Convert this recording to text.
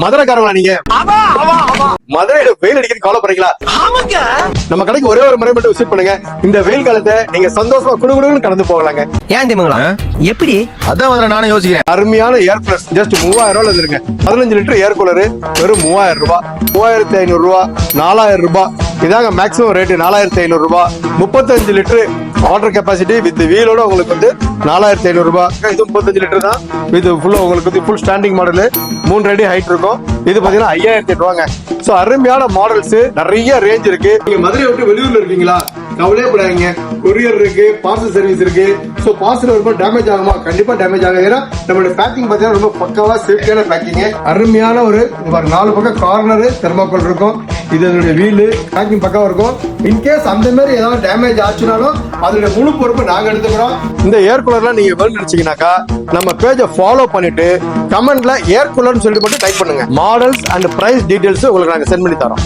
மதுரைக்காரங்களா நீங்க? மதுரையில வெயில் அடிக்கிறது கவலைப்படுறீங்களா? நம்ம கடைக்கு ஒரே ஒரு முறை மட்டும் விசிட் பண்ணுங்க. இந்த வெயில் காலத்தை நீங்க சந்தோஷமா குடுகுடுன்னு கடந்து போகலாங்க. ஏன் தெரியுங்களா? எப்படி? அதான் முதல்ல நானே யோசிக்கிறேன். அருமையான ஏர் கூலர் ஜஸ்ட் 3000 ரூபாய் இருந்துருங்க. 15 லிட்டர் ஏர் கூலர் வெறும் 3000 ரூபாய், 3500 ரூபாய், 4000 ரூபாய். இதாங்க மேக்ஸிமம் ரேட்டு 4500 ரூபாய். 35 லிட்டர் வாட்டர் கெப்பாசிட்டி வித் வீலோட உங்களுக்கு வந்து 4500 ரூபாய். இது 35 லிட்டர் தான் வித் ஃபுல்லா உங்களுக்கு வந்து ஃபுல் ஸ்டாண்டிங் மாடல், 3 அடி ஹைட் இருக்கும். இது பாத்தீங்கன்னா 5008 ரூபாங்க. சோ அருமையான மாடல்ஸ் நிறைய ரேஞ்ச் இருக்கு. நீங்க மதுரை விட்டு வெளியூர்ல இருக்கீங்களா? கவலையே படாதீங்க. கொரியர் இருக்கு, பார்சல் சர்வீஸ் இருக்கு. சோ பார்சல் வரும்போது டேமேஜ் ஆகுமா? கண்டிப்பா டேமேஜ் ஆகும். ஏன்னா நம்மளுடைய பேக்கிங் பாத்தீங்கன்னா ரொம்ப பக்காவா சேஃப்டியான பேக்கிங். அருமையான ஒரு 4 பக்கம் கார்னர் தெர்மாக்கோல் இருக்கும். இது அதனுடைய வீல் பேக்கிங் பக்காவா இருக்கும். இன்கேஸ் அந்த மாதிரி ஏதாவது டேமேஜ் ஆச்சுனாலும் அதனுடைய முழு பொறுப்பு நாங்க எடுத்துக்கிறோம். இந்த ஏர் கூலர்லாம் நீங்க வேணும்னு நினைச்சீங்கன்னாக்கா நம்ம பேஜை ஃபாலோ பண்ணிட்டு கமெண்ட்ல ஏர் கூலர்னு சொல்லிட்டு மட்டும் டைப் பண்ணுங்க. மாடல்ஸ் அண்ட் பிரைஸ் டீடைல்ஸ் உங்களுக்கு நாங்க சென்ட் பண்ணி தரோம்.